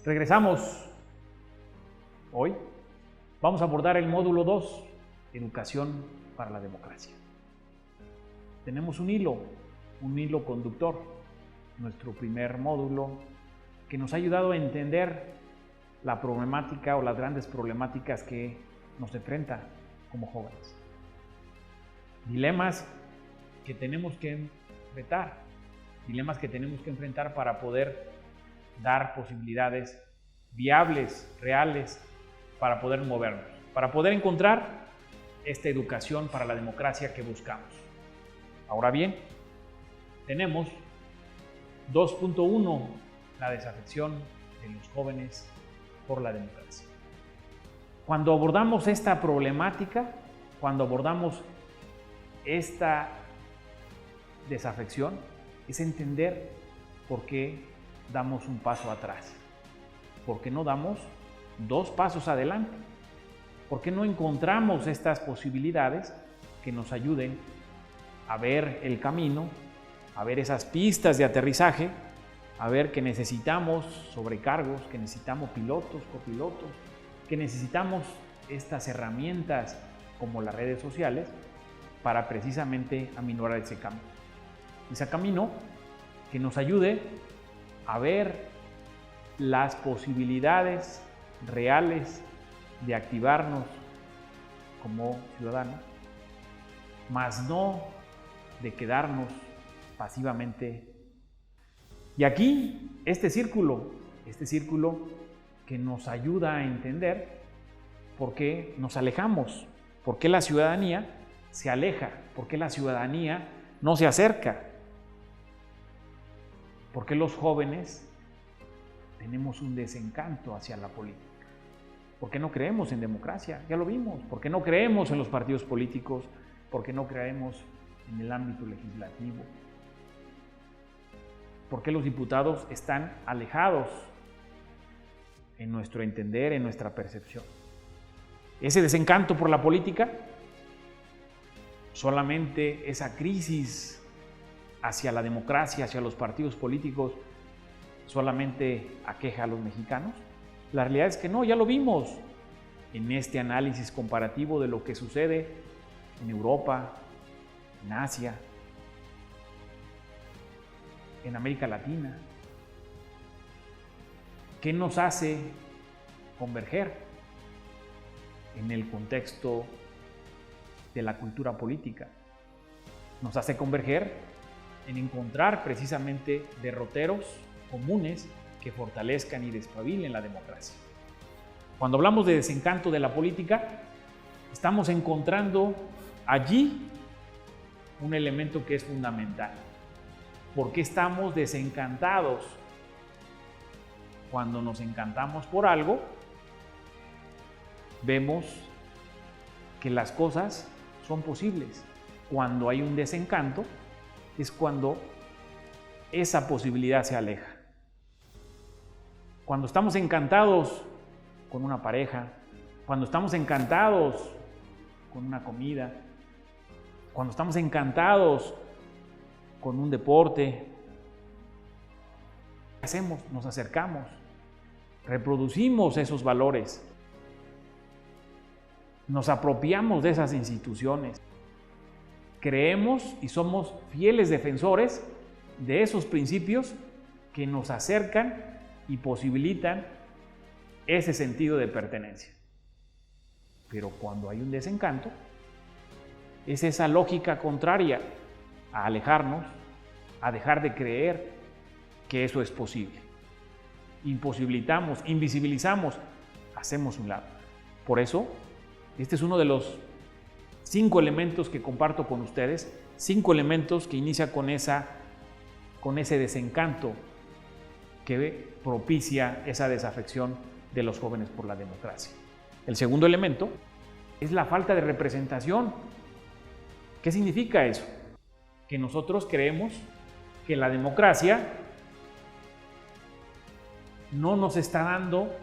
Regresamos. Hoy vamos a abordar el módulo 2, Educación para la Democracia. Tenemos un hilo conductor, nuestro primer módulo, que nos ha ayudado a entender la problemática o las grandes problemáticas que nos enfrenta como jóvenes. Dilemas que tenemos que enfrentar para poder dar posibilidades viables, reales, para poder movernos, para poder encontrar esta educación para la democracia que buscamos. Ahora bien, tenemos 2.1, la desafección de los jóvenes por la democracia. Cuando abordamos esta problemática, cuando abordamos esta desafección, es entender por qué damos un paso atrás, por qué no damos 2 pasos adelante, por qué no encontramos estas posibilidades que nos ayuden a ver el camino, a ver esas pistas de aterrizaje, a ver que necesitamos sobrecargos, que necesitamos pilotos, copilotos, que necesitamos estas herramientas como las redes sociales para precisamente aminorar ese camino. Ese camino que nos ayude a ver las posibilidades reales de activarnos como ciudadanos, más no de quedarnos pasivamente. Y aquí este círculo que nos ayuda a entender por qué nos alejamos, por qué la ciudadanía se aleja, por qué la ciudadanía no se acerca, por qué los jóvenes tenemos un desencanto hacia la política. ¿Por qué no creemos en democracia? Ya lo vimos. ¿Por qué no creemos en los partidos políticos? ¿Por qué no creemos en el ámbito legislativo? ¿Por qué los diputados están alejados en nuestro entender, en nuestra percepción? Ese desencanto por la política, solamente esa crisis hacia la democracia, hacia los partidos políticos, solamente aqueja a los mexicanos. La realidad es que no, ya lo vimos en este análisis comparativo de lo que sucede en Europa, en Asia, en América Latina. ¿Qué nos hace converger en el contexto de la cultura política? Nos hace converger en encontrar precisamente derroteros comunes que fortalezcan y despabilen la democracia. Cuando hablamos de desencanto de la política, estamos encontrando allí un elemento que es fundamental. ¿Por qué estamos desencantados? Cuando nos encantamos por algo, vemos que las cosas son posibles. Cuando hay un desencanto, es cuando esa posibilidad se aleja. Cuando estamos encantados con una pareja, cuando estamos encantados con una comida, cuando estamos encantados con un deporte, ¿qué hacemos? Nos acercamos, reproducimos esos valores, nos apropiamos de esas instituciones, creemos y somos fieles defensores de esos principios que nos acercan y posibilitan ese sentido de pertenencia. Pero cuando hay un desencanto, es esa lógica contraria a alejarnos, a dejar de creer que eso es posible. Imposibilitamos, invisibilizamos, hacemos un lado. Por eso, este es uno de los 5 elementos que comparto con ustedes, 5 elementos que inicia con ese desencanto que propicia esa desafección de los jóvenes por la democracia. El segundo elemento es la falta de representación. ¿Qué significa eso? Que nosotros creemos que la democracia no nos está dando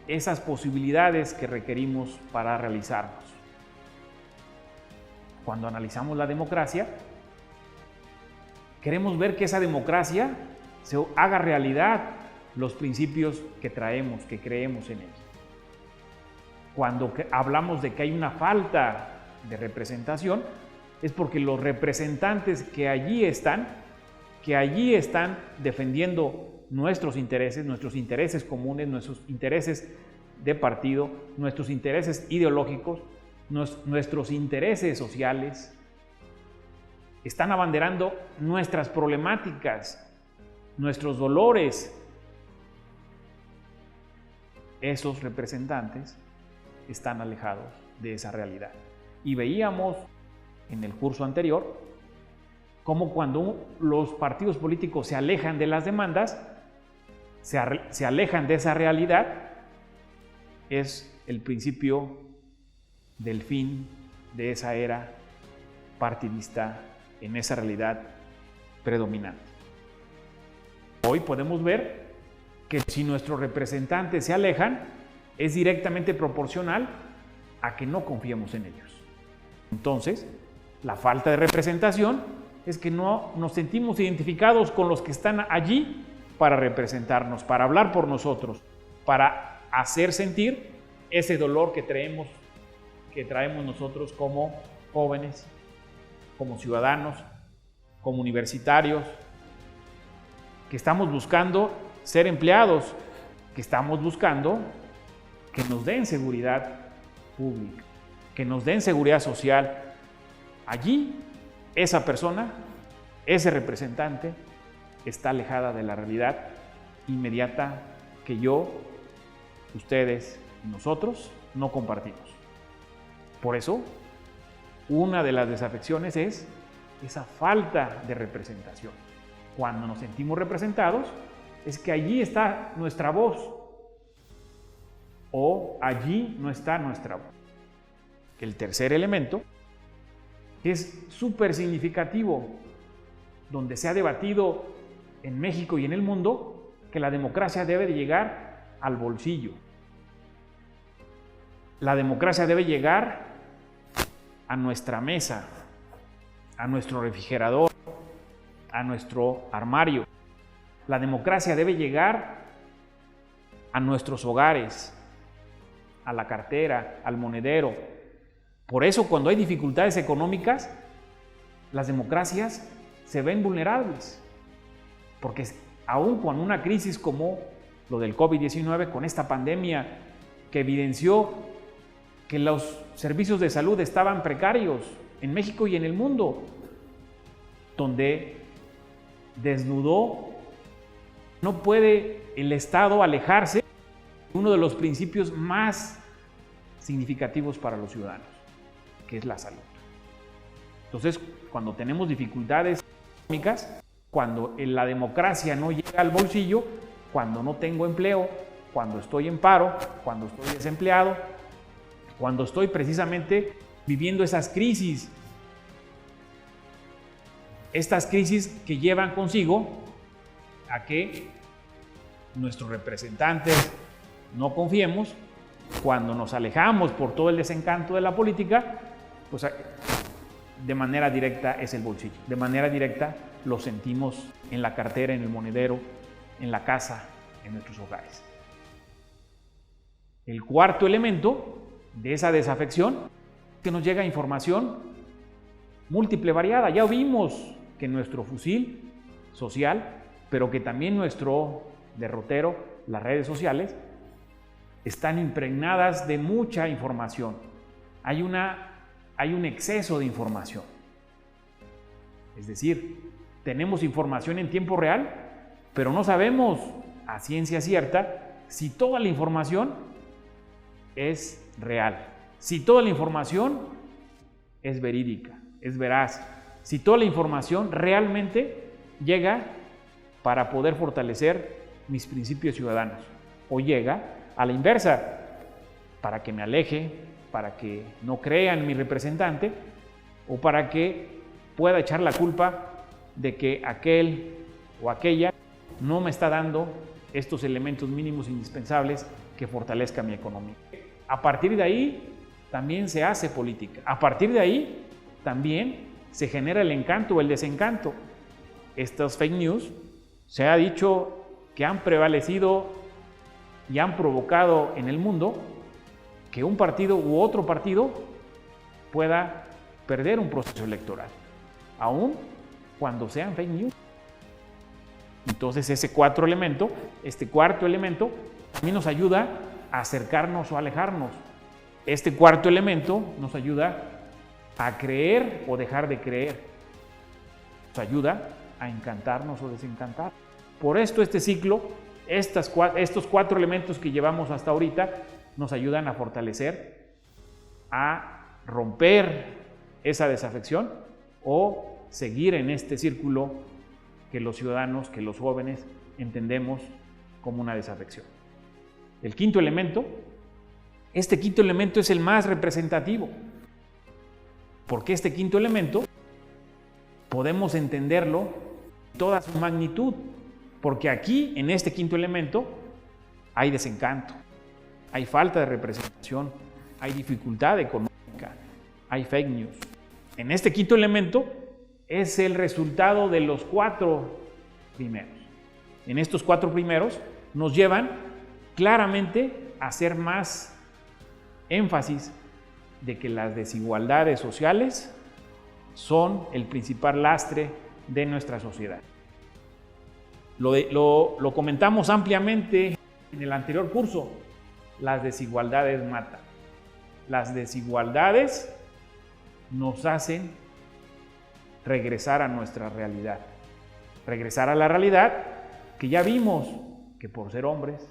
esas posibilidades que requerimos para realizarnos. Cuando analizamos la democracia, queremos ver que esa democracia se haga realidad los principios que traemos, que creemos en ellos. Cuando hablamos de que hay una falta de representación, es porque los representantes que allí están defendiendo nuestros intereses comunes, nuestros intereses de partido, nuestros intereses ideológicos, nuestros intereses sociales, están abanderando nuestras problemáticas, nuestros dolores. Esos representantes están alejados de esa realidad. Y veíamos en el curso anterior cómo cuando los partidos políticos se alejan de las demandas, se alejan de esa realidad, es el principio del fin de esa era partidista en esa realidad predominante. Hoy podemos ver que si nuestros representantes se alejan, es directamente proporcional a que no confiemos en ellos. Entonces, la falta de representación es que no nos sentimos identificados con los que están allí para representarnos, para hablar por nosotros, para hacer sentir ese dolor que traemos nosotros como jóvenes, como ciudadanos, como universitarios, que estamos buscando ser empleados, que estamos buscando que nos den seguridad pública, que nos den seguridad social. Allí, esa persona, ese representante, está alejada de la realidad inmediata que yo, ustedes y nosotros no compartimos. Por eso, una de las desafecciones es esa falta de representación. Cuando nos sentimos representados, es que allí está nuestra voz o allí no está nuestra voz. El tercer elemento es súper significativo, donde se ha debatido en México y en el mundo que la democracia debe de llegar al bolsillo. La democracia debe llegar a nuestra mesa, a nuestro refrigerador, a nuestro armario. La democracia debe llegar a nuestros hogares, a la cartera, al monedero. Por eso, cuando hay dificultades económicas, las democracias se ven vulnerables. Porque aún con una crisis como lo del COVID-19, con esta pandemia que evidenció que los servicios de salud estaban precarios en México y en el mundo, donde desnudó, no puede el Estado alejarse de uno de los principios más significativos para los ciudadanos, que es la salud. Entonces, cuando tenemos dificultades económicas, cuando la democracia no llega al bolsillo, cuando no tengo empleo, cuando estoy en paro, cuando estoy desempleado, cuando estoy precisamente viviendo esas crisis, estas crisis que llevan consigo a que nuestros representantes no confiemos, cuando nos alejamos por todo el desencanto de la política, pues de manera directa es el bolsillo. De manera directa lo sentimos en la cartera, en el monedero, en la casa, en nuestros hogares. El cuarto elemento de esa desafección es que nos llega información múltiple, variada. Ya vimos que nuestro fusil social, pero que también nuestro derrotero, las redes sociales, están impregnadas de mucha información. Hay un exceso de información. Es decir, tenemos información en tiempo real, pero no sabemos a ciencia cierta si toda la información es real, si toda la información es verídica, es veraz, si toda la información realmente llega para poder fortalecer mis principios ciudadanos, o llega a la inversa, para que me aleje, para que no crea en mi representante, o para que pueda echar la culpa de que aquel o aquella no me está dando estos elementos mínimos indispensables que fortalezcan mi economía. A partir de ahí también se hace política. A partir de ahí también se genera el encanto o el desencanto. Estas fake news, se ha dicho que han prevalecido y han provocado en el mundo que un partido u otro partido pueda perder un proceso electoral, aun cuando sean fake news. Entonces este cuarto elemento, también nos ayuda a acercarnos o alejarnos. Este cuarto elemento nos ayuda a creer o dejar de creer. Nos ayuda a encantarnos o desencantar. Por esto este ciclo, estos cuatro elementos que llevamos hasta ahorita, nos ayudan a fortalecer, a romper esa desafección o seguir en este círculo que los ciudadanos, que los jóvenes entendemos como una desafección. El quinto elemento, este quinto elemento es el más representativo, porque este quinto elemento podemos entenderlo en toda su magnitud, porque aquí en este quinto elemento hay desencanto, hay falta de representación, hay dificultad económica, hay fake news. En este quinto elemento es el resultado de los cuatro primeros. En estos cuatro primeros nos llevan claramente a hacer más énfasis de que las desigualdades sociales son el principal lastre de nuestra sociedad. Lo comentamos ampliamente en el anterior curso. Las desigualdades matan. Las desigualdades nos hacen regresar a nuestra realidad. Regresar a la realidad que ya vimos que por ser hombres,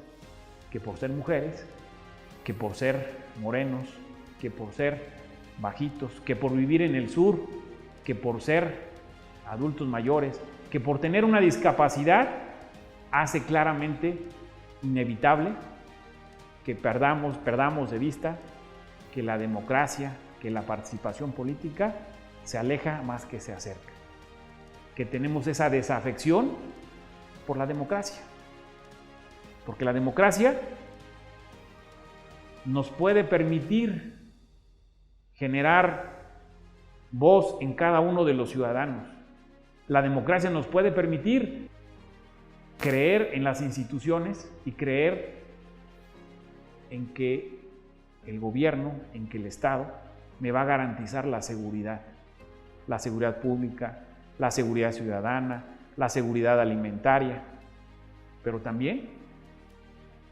que por ser mujeres, que por ser morenos, que por ser bajitos, que por vivir en el sur, que por ser adultos mayores, que por tener una discapacidad, hace claramente inevitable que perdamos de vista que la democracia, que la participación política se aleja más que se acerca, que tenemos esa desafección por la democracia, porque la democracia nos puede permitir generar voz en cada uno de los ciudadanos. La democracia nos puede permitir creer en las instituciones y creer en que el gobierno, en que el Estado me va a garantizar la seguridad pública, la seguridad ciudadana, la seguridad alimentaria, pero también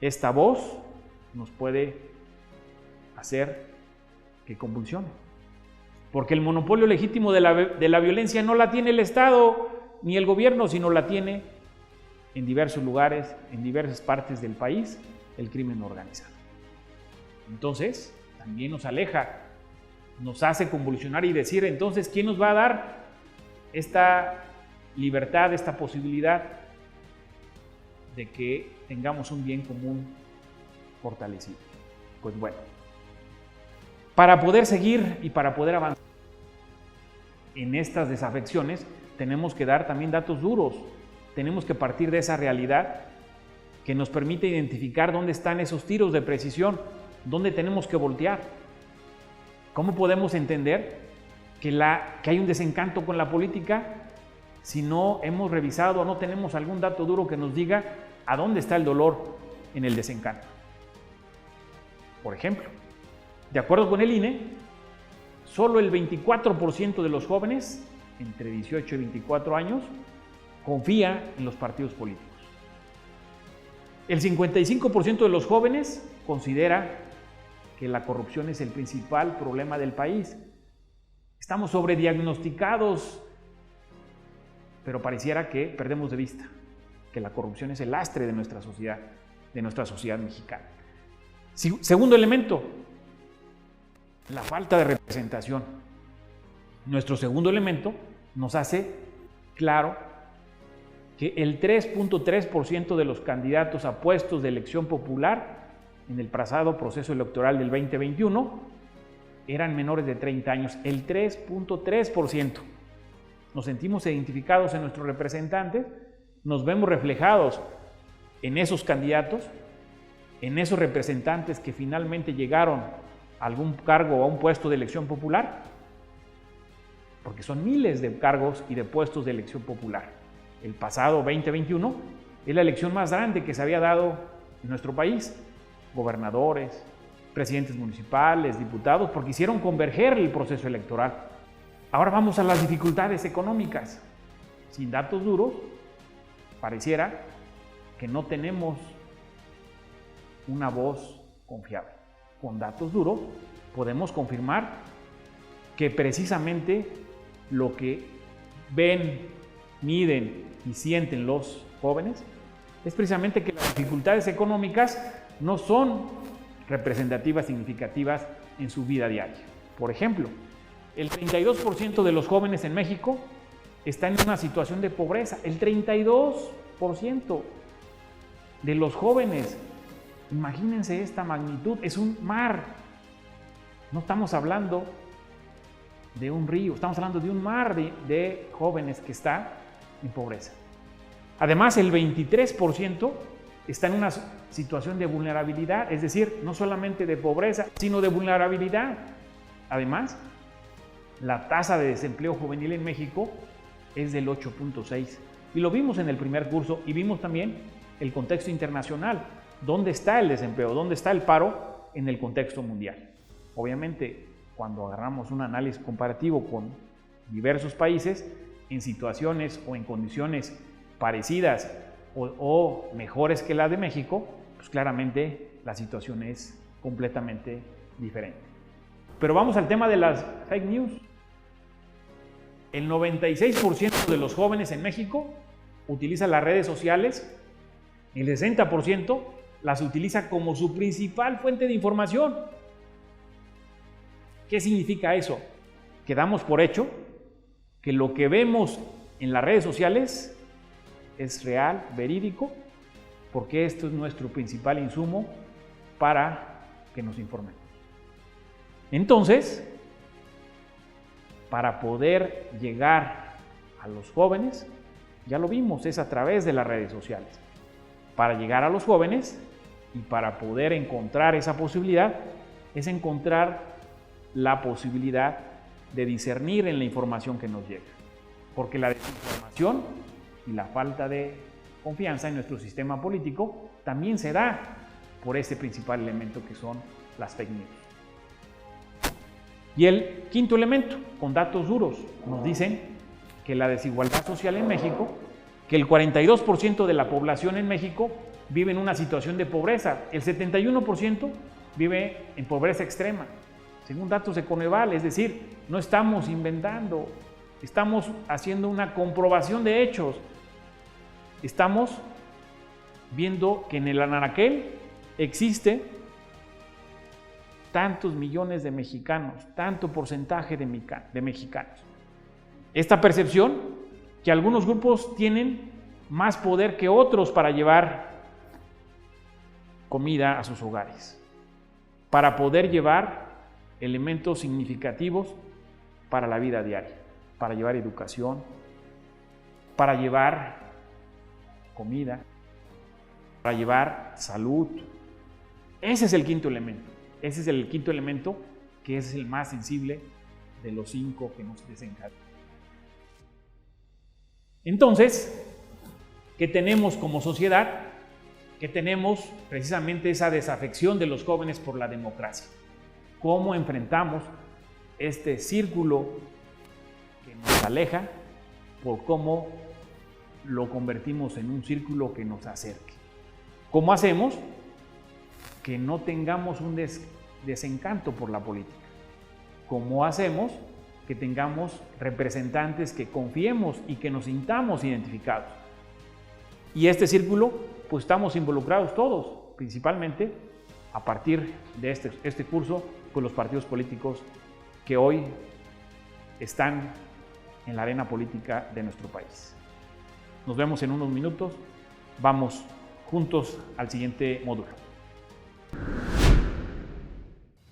esta voz nos puede hacer que convulsione, porque el monopolio legítimo de la violencia no la tiene el Estado ni el gobierno, sino la tiene en diversos lugares, en diversas partes del país, el crimen organizado. Entonces, también nos aleja, nos hace convulsionar y decir, entonces, ¿quién nos va a dar esta libertad, esta posibilidad de que tengamos un bien común fortalecido? Pues bueno, para poder seguir y para poder avanzar en estas desafecciones, tenemos que dar también datos duros. Tenemos que partir de esa realidad que nos permite identificar dónde están esos tiros de precisión, dónde tenemos que voltear. ¿Cómo podemos entender que hay un desencanto con la política si no hemos revisado o no tenemos algún dato duro que nos diga a dónde está el dolor en el desencanto? Por ejemplo, de acuerdo con el INE, solo el 24% de los jóvenes entre 18 y 24 años confía en los partidos políticos. El 55% de los jóvenes considera que la corrupción es el principal problema del país. Estamos sobrediagnosticados, pero pareciera que perdemos de vista que la corrupción es el lastre de nuestra sociedad mexicana. Segundo elemento, la falta de representación. Nuestro segundo elemento nos hace claro que el 3.3% de los candidatos a puestos de elección popular en el pasado proceso electoral del 2021 eran menores de 30 años, el 3.3%. Nos sentimos identificados en nuestros representantes, nos vemos reflejados en esos candidatos, en esos representantes que finalmente llegaron a algún cargo o a un puesto de elección popular, porque son miles de cargos y de puestos de elección popular. El pasado 2021 Es la elección más grande que se había dado en nuestro país. Gobernadores, presidentes municipales, diputados, porque hicieron converger el proceso electoral. Ahora vamos a las dificultades económicas. Sin datos duros, pareciera que no tenemos una voz confiable. Con datos duros podemos confirmar que precisamente lo que ven, miden y sienten los jóvenes es precisamente que las dificultades económicas no son representativas, significativas en su vida diaria. Por ejemplo, el 32% de los jóvenes en México está en una situación de pobreza. El 32% de los jóvenes. Imagínense esta magnitud, es un mar. No estamos hablando de un río, estamos hablando de un mar de jóvenes que está en pobreza. Además, el 23% está en una situación de vulnerabilidad, es decir, no solamente de pobreza, sino de vulnerabilidad. Además, la tasa de desempleo juvenil en México es del 8.6%. Y lo vimos en el primer curso y vimos también el contexto internacional. ¿Dónde está el desempleo? ¿Dónde está el paro en el contexto mundial? Obviamente, cuando agarramos un análisis comparativo con diversos países, en situaciones o en condiciones parecidas o mejores que la de México, pues claramente la situación es completamente diferente. Pero vamos al tema de las fake news. El 96% de los jóvenes en México utiliza las redes sociales, el 60% las utiliza como su principal fuente de información. ¿Qué significa eso? Que damos por hecho que lo que vemos en las redes sociales es real, verídico, porque esto es nuestro principal insumo para que nos informemos. Entonces, para poder llegar a los jóvenes, ya lo vimos, es a través de las redes sociales. Para llegar a los jóvenes y para poder encontrar esa posibilidad, es encontrar la posibilidad de discernir en la información que nos llega. Porque la desinformación y la falta de confianza en nuestro sistema político también se da por este principal elemento que son las fake news. Y el quinto elemento, con datos duros, nos dicen que la desigualdad social en México, que el 42% de la población en México vive en una situación de pobreza, el 71% vive en pobreza extrema, según datos de Coneval, es decir, no estamos inventando, estamos haciendo una comprobación de hechos. Estamos viendo que en el anaquel existe tantos millones de mexicanos, tanto porcentaje de mexicanos. Esta percepción que algunos grupos tienen más poder que otros para llevar comida a sus hogares, para poder llevar elementos significativos para la vida diaria, para llevar educación, para llevar comida, para llevar salud. Ese es el quinto elemento. Ese es el quinto elemento que es el más sensible de los 5 que nos desencadenan. Entonces, ¿qué tenemos como sociedad? Que tenemos precisamente esa desafección de los jóvenes por la democracia. ¿Cómo enfrentamos este círculo que nos aleja por cómo lo convertimos en un círculo que nos acerque? ¿Cómo hacemos que no tengamos un desencanto por la política? ¿Cómo hacemos que tengamos representantes que confiemos y que nos sintamos identificados? Y este círculo, pues estamos involucrados todos, principalmente a partir de este curso con los partidos políticos que hoy están en la arena política de nuestro país. Nos vemos en unos minutos. Vamos juntos al siguiente módulo.